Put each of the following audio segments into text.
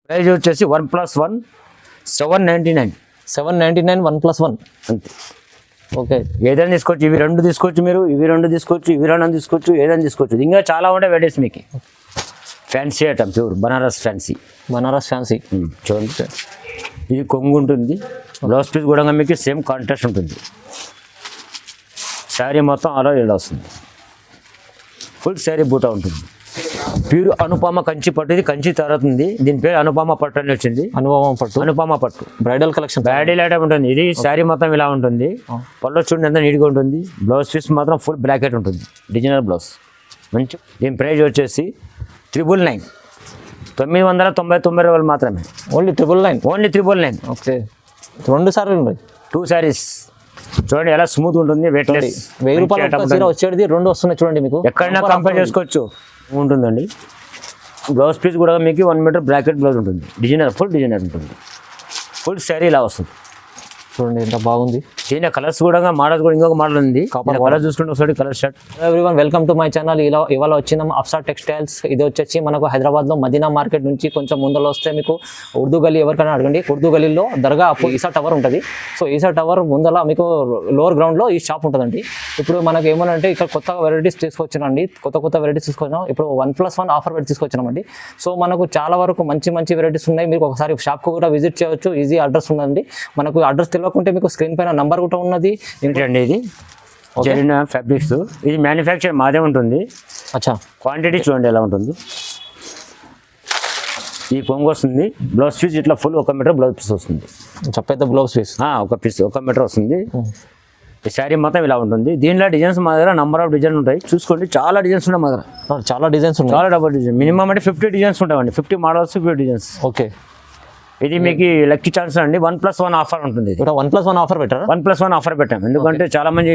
Praise వచ్చేసి 1+1 799. 799 1+1 అంతే. Okay. ఏదైనా తీసుకోవచ్చు, ఇవి రెండు తీసుకోవచ్చు, మీరు ఇవి రెండు తీసుకోవచ్చు, ఇవి రెండు తీసుకోవచ్చు, ఏదైనా తీసుకోవచ్చు. ఇంకా చాలా ఉంటాయి వెరైటీస్ మీకు. Fancy item pure Banaras fancy. చూడండి, ఇది కొంగు ఉంటుంది. బ్లౌజ్ పీస్ కూడా మీకు సేమ్ కాంట్రాస్ట్ ఉంటుంది. శారీ మొత్తం అలా ఇలా వస్తుంది. ఫుల్ శారీ బూటా ఉంటుంది. ప్యూర్ అనుపమ కంచి పట్టు. ఇది కంచి తరుతుంది. దీని పేరు అనుపమ పట్టు అని వచ్చింది. అనుపమ పట్టు బ్రైడల్ కలెక్షన్, బ్రైడల్ ఐటమ్ ఉంటుంది. ఇది శారీ మొత్తం ఇలా ఉంటుంది. పళ్ళు చూడండి ఎంత నీట్గా ఉంటుంది. బ్లౌజ్ పీస్ మాత్రం ఫుల్ బ్లాకెట్ ఉంటుంది. డిజైనర్ బ్లౌజ్ మంచి. దీని ప్రైజ్ వచ్చేసి 999. 999 మాత్రమే. ఓన్లీ 999. ఓకే. 2 సారీలు ఉన్నాయి, 2 సారీస్. చూడండి ఎలా స్మూత్ ఉంటుంది. వెయిట్లెస్. 1000 రూపాయలు వచ్చేది 2 వస్తున్నాయి చూడండి. మీకు ఎక్కడైనా కంపేర్ చేసుకోవచ్చు ఉంటుందండి. బ్లౌజ్ పీస్ కూడా మీకు 1 మీటర్ బ్లాకెట్ బ్లౌజ్ ఉంటుంది. డిజైనర్, ఫుల్ డిజైనర్ ఉంటుంది. ఫుల్ శారీ ఇలా వస్తుంది. చూడండి ఎంత బాగుంది. దీని కలర్స్ కూడా మోడల్స్ కూడా ఇంకొక మోడల్ ఉంది. కలర్ చూసుకుంటే ఒకసారి colour shirt. Everyone, welcome to my channel. ఇవాళ వచ్చిన అప్సా టెక్స్టైల్స్. ఇది వచ్చేసి మనకు హైదరాబాద్లో మదీనా మార్కెట్ నుంచి కొంచెం ముందర వస్తే మీకు ఉర్దూ గల్లీ, ఎవరికైనా అడగండి. ఉర్దూ గల్లీలో దర్గా అప్పు ఈసా టవర్ ఉంటుంది. సో ఈసా టవర్ ముందర మీకు లోవర్ గ్రౌండ్లో ఈ షాప్ ఉంటుందండి. ఇప్పుడు మనకు ఏమనంటే ఇక్కడ కొత్త వెరైటీస్ తీసుకొచ్చినాండి. కొత్త వెరైటీస్ తీసుకొచ్చినాం. ఇప్పుడు 1+1 ఆఫర్ పెట్టి తీసుకొచ్చినామండి. సో మనకు చాలా వరకు మంచి వెరైటీస్ ఉన్నాయి. మీకు ఒకసారి షాప్కు కూడా విజిట్ చేయవచ్చు. ఈజీ అడ్రస్ ఉందండి. మనకు అడ్రస్ తెలియకుంటే మీకు స్క్రీన్ పైన నంబర్ కూడా ఉన్నది. ఏంటండి ఇది జరిగిన ఫ్యాబ్రిక్స్. ఇది మ్యానుఫ్యాక్చర్ మాదే ఉంటుంది. అచ్చా. క్వాంటిటీ చూడండి ఎలా ఉంటుంది. ఈ కొంగు వస్తుంది. బ్లౌజ్ పీస్ ఇట్లా ఫుల్ 1 మీటర్ బ్లౌజ్ పీస్ వస్తుంది. పెద్ద బ్లౌజ్ పీస్. 1 మీటర్ వస్తుంది. ఈ శారీ మొత్తం ఇలా ఉంటుంది. దీంట్లో డిజైన్స్ మా దగ్గర నంబర్ ఆఫ్ డిజైన్స్ ఉంటాయి. చూసుకోండి, చాలా డిజైన్స్ ఉన్నాయి మా దగ్గర. చాలా డిజైన్స్ ఉన్నాయి. చాలా డబల్ డిజైన్. మినిమం అంటే 50 డిజైన్స్ ఉంటాయండి. 50 మోడల్స్, 50 డిజైన్స్. ఓకే. ఇది మీకు లక్కీ ఛాన్స్ అండి. 1+1 ఆఫర్ ఉంటుంది. 1+1 ఆఫర్ పెట్టారు. 1+1 ఆఫర్ పెట్టాం. ఎందుకంటే చాలా మంది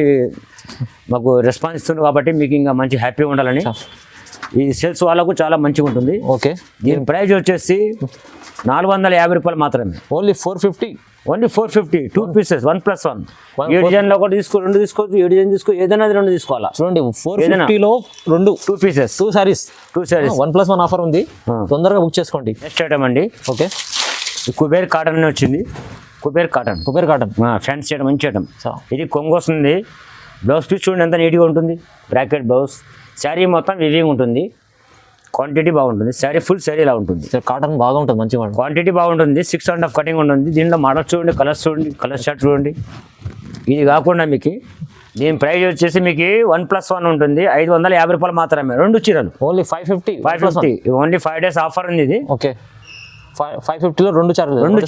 మాకు రెస్పాన్స్ ఇస్తుంది కాబట్టి మీకు ఇంకా మంచి హ్యాపీగా ఉండాలని. ఈ సేల్స్ వాళ్ళకు చాలా మంచిగా ఉంటుంది. ఓకే. దీని ప్రైస్ వచ్చేసి 450 రూపాయలు మాత్రమే. ఓన్లీ 450. 450. 2 పీసెస్ 1+1. ఏ డిజైన్లో ఒకటి తీసుకో, 2 తీసుకోవచ్చు. ఏ డిజైన్ తీసుకో, ఏదైనా 2 తీసుకోవాలా. చూడండి, 450లో 2 పీసెస్, 2 సారీస్. 1+1 ఆఫర్ ఉంది. తొందరగా బుక్ చేసుకోండి. నెక్స్ట్ ఐటమ్ అండి. ఓకే. కుబేర్ కాటన్ అని వచ్చింది. కుబేర్ కాటన్ ఫ్యాన్సీ ఐటమ్, మంచి ఐటమ్. ఇది కొంగు వస్తుంది. బ్లౌజ్ పీస్ చూడండి ఎంత నీట్గా ఉంటుంది. Bracket blouse. శారీ మొత్తం వివింగ్ ఉంటుంది. క్వాంటిటీ బాగుంటుంది. శారీ ఫుల్ శారీ ఇలా ఉంటుంది. కాటన్ బాగుంటుంది, మంచిగా క్వాంటిటీ బాగుంటుంది. 6.5 కటింగ్ ఉంటుంది. దీంట్లో మోడల్స్ చూడండి, కలర్స్ చూడండి, కలర్ షర్ట్ చూడండి. ఇది కాకుండా మీకు దీని ప్రైస్ వచ్చేసి మీకు 1+1 ఉంటుంది. 550 రూపాయలు మాత్రమే. 2 చీరలు ఓన్లీ 550. ఓన్లీ 5 days ఆఫర్ ఉంది ఇది. ఓకే. 550లో 2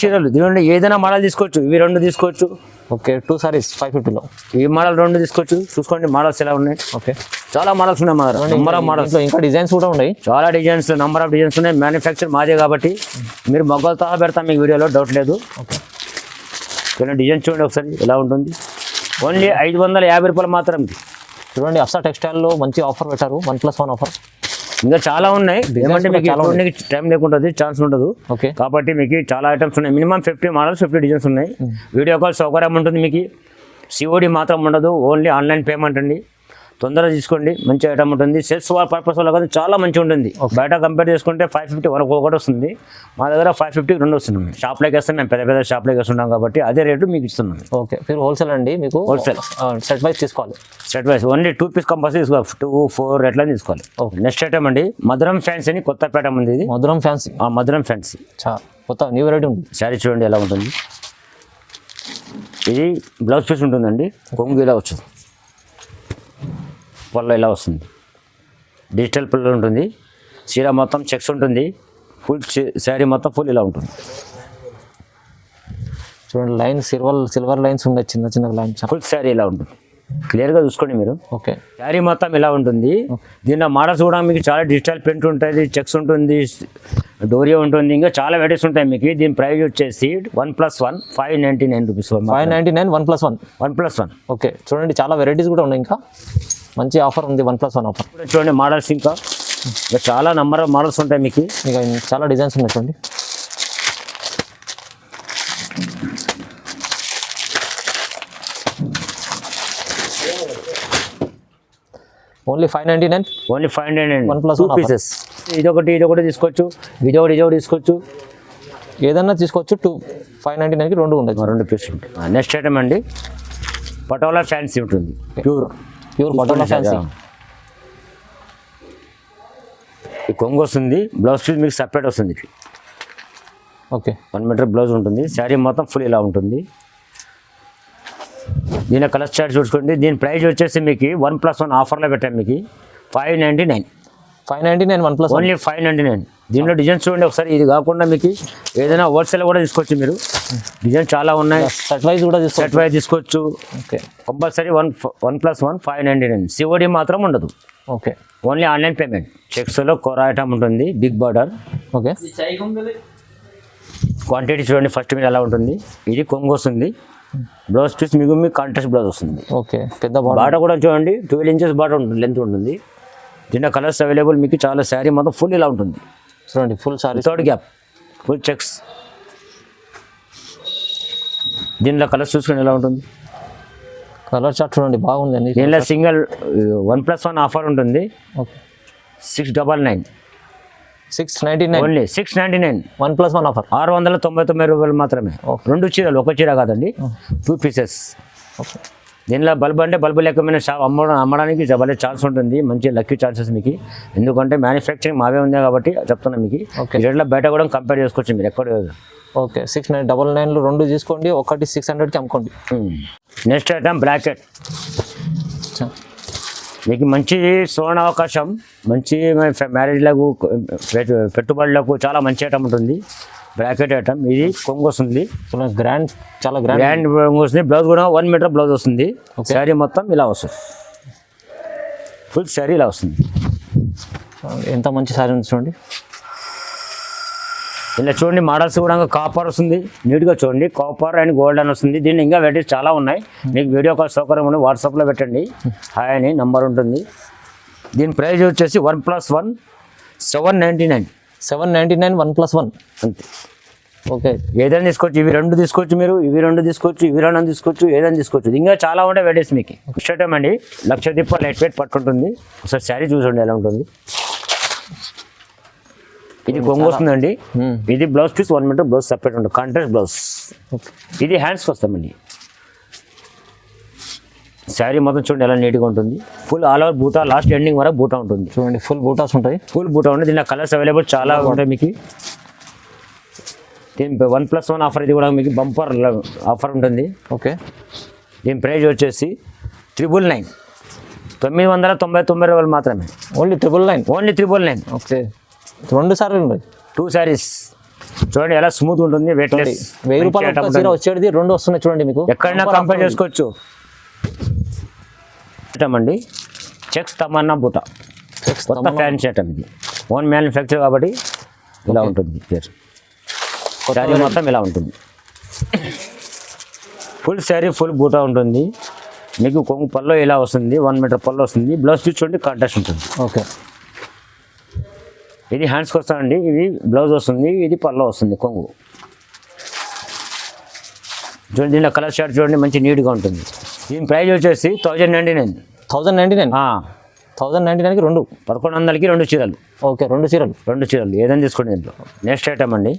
చీరలు. దీనిలో ఏదైనా మోడల్ తీసుకోవచ్చు. ఇవి 2 తీసుకోవచ్చు. ఓకే. 2 సారీస్ 550లో. ఈ మోడల్ 2 తీసుకోవచ్చు. చూసుకోండి మోడల్స్ ఎలా ఉన్నాయి. ఓకే. చాలా మోడల్స్ ఉన్నాయి మా దగ్గర. నంబర్ ఆఫ్ మోడల్స్, ఇంకా డిజైన్స్ కూడా ఉన్నాయి. చాలా డిజైన్స్, నంబర్ ఆఫ్ డిజైన్స్ ఉన్నాయి. మ్యానుఫ్యాక్చర్ మాదే కాబట్టి మీరు మొగ్గలతో పెడతాం మీకు వీడియోలో, డౌట్ లేదు. ఓకే. కొన్ని డిజైన్స్ చూడండి ఒకసారి ఎలా ఉంటుంది. ఓన్లీ 550 రూపాయలు మాత్రం. చూడండి, అప్సా టెక్స్టైల్లో మంచి ఆఫర్ పెట్టారు. 1+1 ఆఫర్. ఇంకా చాలా ఉన్నాయి. ఏమంటే మీకు టైం లేకుంటుంది, ఛాన్స్ ఉండదు. ఓకే. కాబట్టి మీకు చాలా ఐటమ్స్ ఉన్నాయి. మినిమం 50 మోడల్స్, 50 డిజైన్స్ ఉన్నాయి. వీడియో కాల్ సౌకర్యం ఉంటుంది మీకు. సిఓడి మాత్రం ఉండదు. ఓన్లీ ఆన్లైన్ పేమెంట్ అండి. తొందరగా తీసుకోండి. మంచి ఐటమ్ ఉంటుంది. సేల్స్ పర్పస్ వల్ల కానీ చాలా మంచిగా ఉంటుంది. బయట కంపేర్ చేసుకుంటే 550 వరకు ఒకటి వస్తుంది. మా దగ్గర 550 2 వస్తున్నాం. షాప్లోకి వేస్తాం. మేము పెద్ద షాప్లోకి వేస్తున్నాం కాబట్టి అదే రేటు మీకు ఇస్తున్నాం. ఓకే. మీరు హోల్సేల్ అండి. మీకు హోల్సేల్ సెట్ వైజ్ తీసుకోవాలి. Set wise only 2 piece compulsory తీసుకోవాలి. 2, 4 ఎట్లా తీసుకోవాలి. ఓకే. నెక్స్ట్ ఐటమ్ అండి, మధురం ఫ్యాన్సీ అని కొత్త ఐటమ్ ఉంది. ఇది మధురం ఫ్యాన్సీ. మధురం ఫ్యాన్సీ కొత్త న్యూ వెరైటీ ఉంది. శారీ చూడండి ఎలా ఉంటుంది. ఇది బ్లౌజ్ పీస్ ఉంటుందండి. కొంగు ఇలా వచ్చింది. పళ్ళు ఇలా వస్తుంది. డిజిటల్ పళ్ళు ఉంటుంది. చీర మొత్తం చెక్స్ ఉంటుంది. ఫుల్ శారీ మొత్తం ఫుల్ ఇలా ఉంటుంది. చూడండి, లైన్ సిల్వర్ లైన్స్ ఉన్నాయి, చిన్న లైన్స్. ఫుల్ శారీ ఇలా ఉంటుంది. క్లియర్గా చూసుకోండి మీరు. ఓకే. శారీ మొత్తం ఇలా ఉంటుంది. దీనిలో మోడల్స్ కూడా మీకు చాలా డిజిటల్ ప్రింట్ ఉంటుంది, చెక్స్ ఉంటుంది, డోరియా ఉంటుంది, ఇంకా చాలా వెరైటీస్ ఉంటాయి మీకు. దీని ప్రైస్ వచ్చేసి 1+1 599 రూపీస్. 599 1+1. ఓకే. చూడండి, చాలా వెరైటీస్ కూడా ఉన్నాయి. ఇంకా మంచి ఆఫర్ ఉంది. 1+1 ఆఫర్. చూడండి మోడల్స్ ఇంకా చాలా నంబర్ ఆఫ్ మోడల్స్ ఉంటాయి మీకు. ఇంకా చాలా డిజైన్స్ ఉన్నాయి. చూడండి, ఓన్లీ 599. ఓన్లీ 599. 1+1 పీసెస్. ఇదొకటి తీసుకోవచ్చు. ఇదొకటి తీసుకోవచ్చు. ఏదన్నా తీసుకోవచ్చు 599కి రెండు ఉండదు. 2 పీసులు ఉంటాయి. నెక్స్ట్ ఐటమ్ అండి పటోలా ఫ్యాన్సీ ఉంటుంది, ప్యూర్ పటోలా ఫ్యాన్సీ. ఈ కొంగు వస్తుంది, బ్లౌజ్ పీస్ మీకు సపరేట్ వస్తుంది. ఓకే 1 మీటర్ బ్లౌజ్ ఉంటుంది, శారీ మొత్తం ఫుల్ ఇలా ఉంటుంది. దీని కలర్ చార్ట్ చూసుకోండి. దీని ప్రైస్ వచ్చేసి మీకు 1+1 ఆఫర్లో పెట్టాము మీకు 599. 599 1+1 ఓన్లీ 599. దీనిలో డిజైన్స్ చూడండి ఒకసారి. ఇది కాకుండా మీకు ఏదైనా హోల్సేల్ కూడా తీసుకోవచ్చు మీరు. డిజైన్ చాలా ఉన్నాయి. సెట్ వైజ్ కూడా తీసుకోవచ్చు. సెట్ వైజ్ తీసుకోవచ్చు. Okay compulsory 1+1 599. సిఓడి మాత్రం ఉండదు, ఓకే ఓన్లీ ఆన్లైన్ పేమెంట్. చెక్స్లో కోరా ఐటమ్ ఉంటుంది, బిగ్ బార్డర్. ఓకే క్వాంటిటీ చూడండి ఫస్ట్ మీరు ఎలా ఉంటుంది. ఇది కొంగు వస్తుంది, బ్లౌజ్ పీస్ మీకు కాంట్రాస్ట్ బ్లౌజ్ వస్తుంది. ఓకే పెద్ద బాట కూడా చూడండి 12 ఇంచెస్ బాట ఉంటుంది, లెంత్ ఉంటుంది. దీంట్లో కలర్స్ అవైలబుల్ మీకు. చాలా శారీ మొత్తం ఫుల్ ఇలా ఉంటుంది. చూడండి full sorry, third gap, full checks. దీనిలో కలర్స్ చూసుకుని ఎలా ఉంటుంది. కలర్ చార్ట్ చూడండి బాగుందండి. దీనిలో సింగిల్ 1+1 ఆఫర్ ఉంటుంది, ఓకే 699. 699 ఓన్లీ 699. 1+1 ఆఫర్ 699 రూపాయలు మాత్రమే. Okay. 2 చీరలు, ఒక చీర కాదండి, 2 పీసెస్. ఓకే దీనిలో బల్బ్ అంటే బల్బు లేకపోయినా షాప్ అమ్మడానికి భలే ఛాన్స్ ఉంటుంది. మంచి లక్కీ ఛాన్సెస్ మీకు. ఎందుకంటే మ్యానుఫ్యాక్చరింగ్ మావే ఉంది కాబట్టి చెప్తున్నాను మీకు. Okay. ఈ రేట్లో బయట కూడా కంపేర్ చేసుకోవచ్చు మీరు ఎక్కడ. ఓకే 6999 రెండు తీసుకోండి, ఒకటి 600కి అమ్ముకోండి. Next item bracket. మీకు మంచి సువర్ణ అవకాశం, మంచి మ్యారేజ్లకు పెట్టుబడులకు చాలా మంచి ఐటమ్ ఉంటుంది. Bracket item. ఇది కొంగు వస్తుంది, గ్రాండ్, చాలా గ్రాండ్ కొంగు వస్తుంది. బ్లౌజ్ కూడా 1 మీటర్ బ్లౌజ్ వస్తుంది. శారీ మొత్తం ఇలా వస్తుంది, ఫుల్ శారీ ఇలా వస్తుంది. ఎంత మంచి సారీ ఉంది చూడండి. ఇలా చూడండి మోడల్స్ కూడా కాపర్ వస్తుంది, నీట్గా చూడండి. కాపర్ అండ్ గోల్డెన్ వస్తుంది. దీన్ని ఇంకా వెరైటీస్ చాలా ఉన్నాయి. మీకు వీడియో కాల్ సౌకర్యం ఉంది, వాట్సాప్లో పెట్టండి, హాయ్ అని నంబర్ ఉంటుంది. దీని ప్రైస్ వచ్చేసి 1+1 799. 799 1+1 అంతే. ఓకే ఏదైనా తీసుకోవచ్చు. ఇవి 2 తీసుకోవచ్చు మీరు, ఇవి 2 తీసుకోవచ్చు, ఇవి 2 తీసుకోవచ్చు, ఏదైనా తీసుకోవచ్చు. ఇంకా చాలా ఉంటాయి వెరైటీస్ మీకు. ఇష్టం అండి లక్షదీప లైట్ వెయిట్ పట్టుకుంటుంది. ఒకసారి శారీ చూసండి ఎలా ఉంటుంది. ఇది కొంగు వస్తుందండి. ఇది blouse piece 1 metre blouse separate ఉంటుంది, కాంట్రాస్ట్ బ్లౌజ్. ఇది హ్యాండ్స్కి వస్తామండి. శారీ మొత్తం చూడండి ఎలా నీట్గా ఉంటుంది. ఫుల్ ఆల్ ఓవర్ బూటా, లాస్ట్ ఎండింగ్ వరకు బూటా ఉంటుంది. చూడండి ఫుల్ బూటాస్ ఉంటాయి, ఫుల్ బూటా ఉంటుంది. దీనిలో కలర్స్ అవైలబుల్ చాలా ఉంటాయి మీకు. దీని 1+1 ఆఫర్. ఇది కూడా మీకు బంపర్ ఆఫర్ ఉంటుంది. ఓకే దీని ప్రైస్ వచ్చేసి 999. 999 రూపాయలు మాత్రమే. ఓన్లీ 999. ఓన్లీ 999. ఓకే 2 సారీలు ఉన్నాయి, 2 శారీస్. చూడండి ఎలా స్మూత్ ఉంటుంది, వెయిట్లెస్. 1000 రూపాయలు ఒక చీర వచ్చేది 2 వస్తున్నాయి చూడండి. మీకు ఎక్కడైనా కంపేర్ చేసుకోవచ్చు. అండి చెక్స్ తమన్నా బూటా, కొత్త ఫ్యాన్సీ ఐటమ్. ఇది ఓన్ మ్యానుఫ్యాక్చర్ కాబట్టి ఇలా ఉంటుంది. పేరు శారీ మొత్తం ఇలా ఉంటుంది. ఫుల్ శారీ ఫుల్ బూటా ఉంటుంది మీకు. కొంగు పల్లో ఇలా వస్తుంది, 1 మీటర్ పల్లో వస్తుంది. బ్లౌజ్ పీస్ చూడండి కాంట్రాస్ట్ ఉంటుంది. ఓకే ఇది హ్యాండ్స్కి వస్తుందండి. ఇది బ్లౌజ్ వస్తుంది, ఇది పల్లో వస్తుంది కొంగు. చూడండి దీనిలో కలర్ షార్ట్ చూడండి మంచి నీట్గా ఉంటుంది. దీని ప్రైస్ వచ్చేసి 1099. 1099. 1099కి 2. 1100కి 2 చీరలు. ఓకే 2 చీరలు. 2 చీరలు ఏదైనా తీసుకోండి దీంట్లో. నెక్స్ట్ ఐటమ్ అండి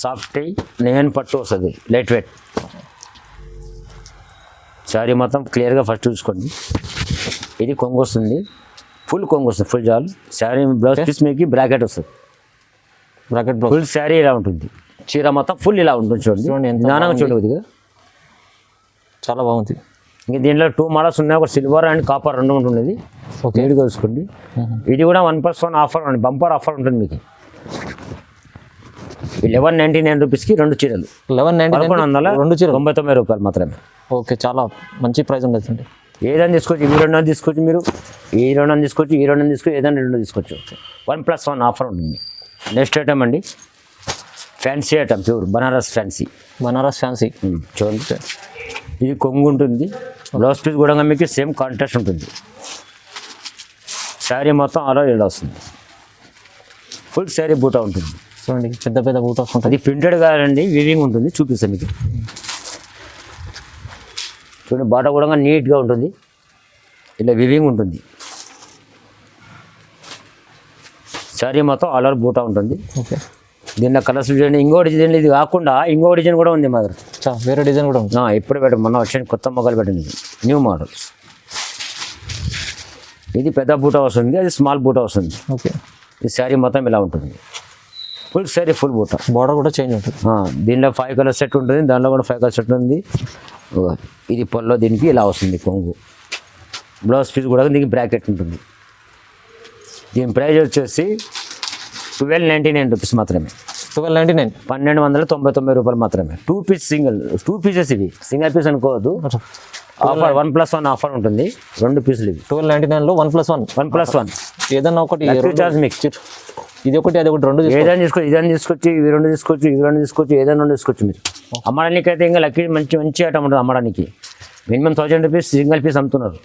సాఫ్ట్ నేన్ పట్టు వస్తుంది, లైట్ వెయిట్. శారీ మొత్తం క్లియర్గా ఫస్ట్ చూసుకోండి. ఇది కొంగు వస్తుంది, ఫుల్ కొంగు వస్తుంది, ఫుల్ జాల్. శారీ బ్లౌజ్ పీస్ మీకు బ్రాకెట్ వస్తుంది. బ్రాకెట్ ఫుల్ శారీ ఇలా ఉంటుంది. చీర మొత్తం ఫుల్ ఇలా ఉంటుంది. చూడండి నిదానంగా చూడండి కొద్దిగా. చాలా బాగుంది. ఇంక దీంట్లో 2 మోడల్స్ ఉన్నాయి, ఒక సిల్వర్ అండ్ కాపర్ 2 ఉంటుంది. ఓకే నీట్గా చూసుకోండి. ఇది కూడా 1+1 ఆఫర్ అండి, బంపర్ ఆఫర్ ఉంటుంది మీకు. 1199 రూపీస్కి 2 చీరలు. 1199 రూపాయలు మాత్రమే. ఓకే చాలా మంచి ప్రైస్ ఉండొచ్చండి. ఏదైనా తీసుకోవచ్చు, ఇవి 2 తీసుకోవచ్చు మీరు, ఈ 2 తీసుకోవచ్చు, ఈ 2 తీసుకోవచ్చు, ఏదైనా 2 తీసుకోవచ్చు. 1+1 ఆఫర్ ఉంటుంది. నెక్స్ట్ ఐటమ్ అండి fancy item, pure Banaras fancy. Banaras fancy చూడండి. ఇది కొంగు ఉంటుంది, బ్లౌజ్ పీస్ కూడా మీకు సేమ్ కాంట్రాస్ట్ ఉంటుంది. శారీ మొత్తం అలా ఇలా వస్తుంది, ఫుల్ శారీ బూటా ఉంటుంది. చూడండి పెద్ద పెద్ద బూటాస్ ఉంటాయి. అది ప్రింటెడ్ కాదండి, వివింగ్ ఉంటుంది. చూపిస్తాను మీకు. చూడండి బాట కూడా నీట్గా ఉంటుంది, ఇలా వివింగ్ ఉంటుంది. శారీ మొత్తం ఆల్ ఓవర్ బూటా ఉంటుంది. ఓకే, దీనిలో కలర్స్ చూడండి. ఇంకో డిజైన్ ఇది కాకుండా ఇంకో డిజైన్ కూడా ఉంది మా దగ్గర. వేరే డిజైన్ కూడా ఉంది. ఇప్పుడు పెట్టండి, మొన్న వచ్చిన కొత్త మొగ్గలు పెట్టింది, న్యూ మోడల్. ఇది పెద్ద బూటా వస్తుంది, అది స్మాల్ బూటా వస్తుంది. ఓకే, ఈ శారీ మొత్తం ఇలా ఉంటుంది. ఫుల్ శారీ ఫుల్ బూటా. బార్డర్ కూడా చేంజ్ ఉంటుంది. దీనిలో 5 కలర్ సెట్ ఉంటుంది, దానిలో కూడా 5 కలర్ సెట్ ఉంది. ఇది పొల్లో దీనికి ఇలా వస్తుంది కొంగు. బ్లౌజ్ పీస్ కూడా దీనికి బ్రాకెట్ ఉంటుంది. దీని ప్రైస్ వచ్చేసి 1299 రూపీస్ మాత్రమే. 1299, 1299 రూపాయలు మాత్రమే. 2 పీస్ సింగిల్, 2 పీసెస్ ఇవి, సింగిల్ పీస్ అనుకోవద్దు. ఆఫర్ 1+1 ఆఫర్ ఉంటుంది, 2 పీసులు ఇవి. 1299లో 1+1, 1+1 ఏదన్నా ఒకటి చార్జ్ మీకు. ఇది ఒకటి అది ఒకటి, 2 ఏదైనా తీసుకోవచ్చు, ఇదని తీసుకోవచ్చు, ఇవి 2 తీసుకోవచ్చు, ఇవి 2 తీసుకోవచ్చు, ఏదైనా 2 తీసుకోవచ్చు. మీరు అమ్మడానికి అయితే ఇంకా లక్కీ మంచి మంచి ఐటమ్ ఉంటుంది. అమ్మడానికి మినిమం 1000 రూపీస్ సింగిల్ పీస్ అమ్ముతున్నారు.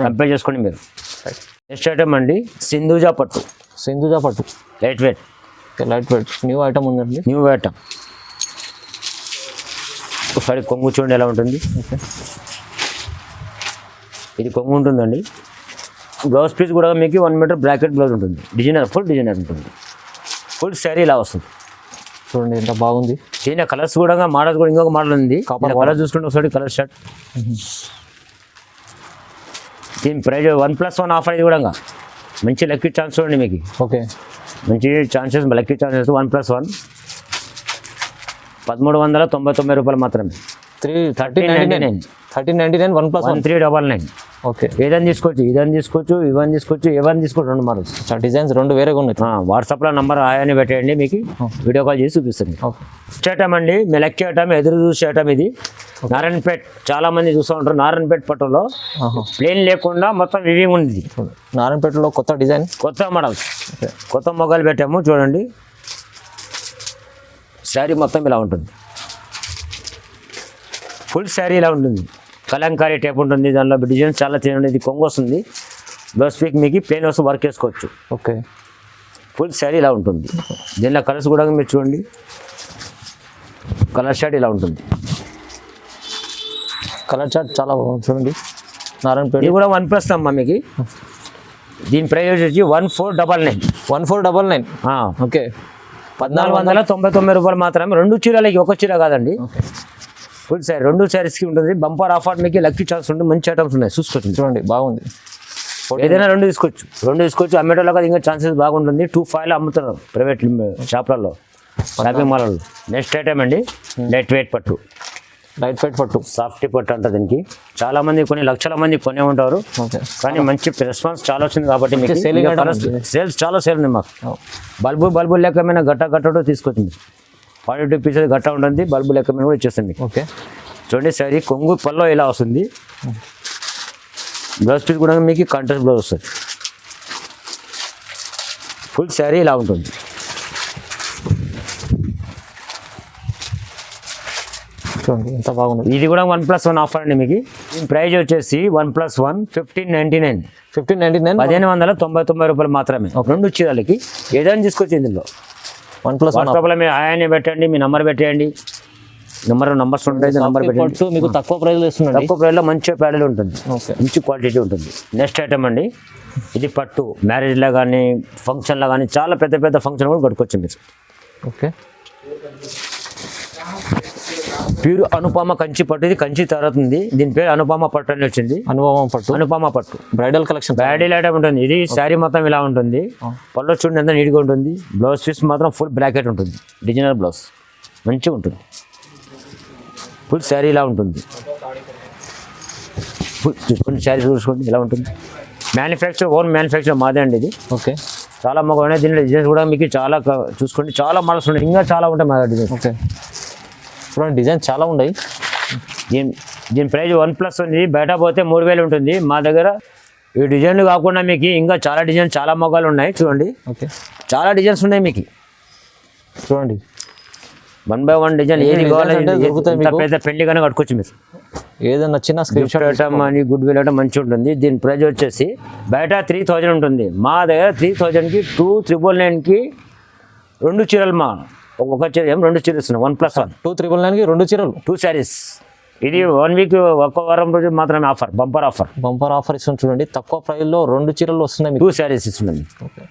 కంపేర్ చేసుకోండి మీరు. నెక్స్ట్ ఐటమ్ అండి సింధూజా పట్టు. సింధూజా పట్టు light weight, light weight new item ఉందండి. New item. ఒకసారి కొంగు చూడండి ఎలా ఉంటుంది. ఓకే, ఇది కొంగు ఉంటుందండి. బ్లౌజ్ పీస్ కూడా మీకు 1 మీటర్ బ్రాకెట్ బ్లౌజ్ ఉంటుంది. డిజైనర్, ఫుల్ డిజైనర్ ఉంటుంది. ఫుల్ శారీ ఇలా వస్తుంది. చూడండి ఎంత బాగుంది. దీని కలర్స్ కూడా మోడల్ కూడా ఇంకొక మోడల్ ఉంది. కలర్ చూసుకుంటే ఒకసారి కలర్ షర్ట్. దీని ప్రైజ్ 1+1 ఆఫర్. ఇది కూడా మంచి లక్కీ ఛాన్స్ చూడండి మీకు. ఓకే, మంచి ఛాన్సెస్, లక్కీ ఛాన్సెస్. 1+1 1399 రూపాయలు మాత్రమే. 1399, 1+1 1399. ఓకే, ఏదని తీసుకోవచ్చు, ఇదని తీసుకోవచ్చు, ఇవన్నీ తీసుకోవచ్చు, ఏవని తీసుకోవచ్చు. 2 మోడల్స్. డిజైన్స్ 2 వేరేగా ఉన్నాయి. వాట్సాప్లో నంబర్ అని పెట్టేయండి, మీకు వీడియో కాల్ చేసి చూపిస్తుంది. ఐటమ్ అండి మీ లక్కీ ఐటమ్, ఎదురు చూసే ఐటమ్ ఇది. నారాయణపేట్ చాలా మంది చూస్తూ ఉంటారు. నారాయణపేట్ పట్టులో ప్లేన్ లేకుండా మొత్తం వివింగ్ ఉంది. నారాయణపేటలో కొత్త డిజైన్, కొత్త మోడల్స్, కొత్త మొగ్గలు పెట్టాము చూడండి. శారీ మొత్తం ఇలా ఉంటుంది. ఫుల్ శారీ ఇలా ఉంటుంది. కలంకారీ టైప్ ఉంటుంది. దానిలో డిజైన్స్ చాలా చేయండి. ఇది కొంగు వస్తుంది. బ్లౌజ్ పీక్ మీకు ప్లేన్ వస్తూ వర్క్ వేసుకోవచ్చు. ఓకే, ఫుల్ శారీ ఇలా ఉంటుంది. దీనిలో కలర్స్ కూడా మీరు చూడండి. కలర్ షర్ట్ ఇలా ఉంటుంది. కలర్ చార్ట్ చాలా బాగుంది చూడండి. నారాయణపేట ఇది కూడా 1+ అమ్మా మీకు. దీని ప్రైస్ వచ్చి 1499. 1499. ఓకే, 1499 రూపాయలు మాత్రమే. 2 చీరలకి, ఒక చీర కాదండి. ఫుల్ శారీ 2 శారీస్కి ఉంటుంది. బంపర్ ఆఫర్ మీకు లక్కీ ఛాన్స్ ఉంటుంది. మంచి ఐటమ్స్ ఉన్నాయి, చూసుకోవచ్చు. చూడండి బాగుంది. ఏదైనా 2 తీసుకోవచ్చు, 2 తీసుకోవచ్చు. అమ్మేటోళ్ళకి కదా ఇంకా ఛాన్సెస్ బాగుంటుంది. 2.5 అమ్ముతున్నారు ప్రైవేట్ షాప్లలో, షాపింగ్ మాల్లో. నెక్స్ట్ ఐటమ్ అండి లైట్ వెయిట్ పట్టు. లైట్ వెయిట్ పట్టు, సాఫ్ట్ పట్టు అంట. దీనికి చాలా మంది, కొన్ని లక్షల మంది కొనే ఉంటారు. కానీ మంచి రెస్పాన్స్ చాలా వచ్చింది కాబట్టి సేల్స్ చాలా సేల్ ఉంది మాకు. బల్బు లెక్కమైన గట్ట తీసుకొచ్చింది. 42 పీసెస్ గట్ట ఉంటుంది. బల్బు లెక్కమైన కూడా ఇచ్చేస్తుంది. ఓకే, చూడండి శారీ కొంగు పల్లో ఇలా వస్తుంది. బ్లౌజ్ పీస్ కూడా మీకు కాంట్రాస్ట్ బ్లౌజ్ వస్తుంది. ఫుల్ శారీ ఇలా ఉంటుంది. చూడండి ఎంత బాగుంది. ఇది కూడా 1+1 ఆఫర్ అండి మీకు. దీని ప్రైజ్ వచ్చేసి 1+1 1599. 1599 రూపాయలు మాత్రమే. 2 చీరలకి ఏదైనా తీసుకొచ్చి ఇందులో 1+1 వాట్సాప్లో మీ ఆయనే పెట్టండి, మీ నెంబర్ పెట్టేయండి. నంబర్స్ ఉంటాయి, నెంబర్ పెట్టండి. మీకు తక్కువ ప్రైస్లో ఇస్తున్నాడు. తక్కువ ప్రైస్లో మంచి ప్యాడల్ ఉంటుంది. ఓకే, మంచి క్వాలిటీ ఉంటుంది. నెక్స్ట్ ఐటమ్ అండి ఇది పట్టు. మ్యారేజ్లో కానీ ఫంక్షన్లో కానీ చాలా పెద్ద పెద్ద ఫంక్షన్ కూడా కట్టుకోవచ్చు మీరు. ఓకే, ప్యూర్ అనుపమ కంచి పట్టు. ఇది కంచి తరుగుతుంది. దీని పేరు అనుపమ పట్టు అని వచ్చింది. అనుపమ పట్టు బ్రైడల్ కలెక్షన్, బ్రైడల్ ఐటమ్ ఉంటుంది. ఇది శారీ మొత్తం ఇలా ఉంటుంది. పళ్ళు చూడండి ఎంత నీట్గా ఉంటుంది. బ్లౌజ్ పీస్ మాత్రం ఫుల్ బ్రాకెట్ ఉంటుంది. డిజైనర్ బ్లౌజ్ మంచిగా ఉంటుంది. ఫుల్ శారీ ఇలా ఉంటుంది. చూసుకోండి శారీ చూసుకోండి ఎలా ఉంటుంది. ఓన్ మ్యానుఫ్యాక్చర్ మాదే అండి ఇది. ఓకే, చాలా మగ దీనిలో డిజైన్స్ కూడా మీకు చాలా చూసుకోండి. చాలా మోడల్స్ ఉన్నాయి, ఇంకా చాలా ఉంటాయి మా డిజైన్స్. ఓకే, చూడండి డిజైన్ చాలా ఉన్నాయి. దీని ప్రైజ్ 1+ ఉంది. బయట పోతే 3000 ఉంటుంది. మా దగ్గర ఈ డిజైన్లు కాకుండా మీకు ఇంకా చాలా డిజైన్స్, చాలా మొగాలు ఉన్నాయి చూడండి. ఓకే, చాలా డిజైన్స్ ఉన్నాయి మీకు. చూడండి 1 by 1 డిజైన్ ఏది కావాలంటే పెద్ద పెళ్లి కానీ కట్టుకోవచ్చు మీరు. ఏదైనా నచ్చిన స్క్రీన్ షాట్ ఐటమ్ అని గుడ్ విల్ ఐటమ్ మంచిగా ఉంటుంది. దీని ప్రైజ్ వచ్చేసి బయట 3000 ఉంటుంది. మా దగ్గర 3000కి 2999కి 2 చీరలు. ఒక చీర 2 చీరలు ఇస్తున్నాం. 1+1 2399కి 2 చీరలు, 2 శారీస్. ఇది 1 వీక్, ఒక్క వారం రోజు మాత్రమే ఆఫర్, బంపర్ ఆఫర్ ఇస్తుంది చూడండి. తక్కువ ప్రైస్లో 2 చీరలు వస్తున్నాయి. 2 శారీస్ ఇస్తున్నాం. ఓకే.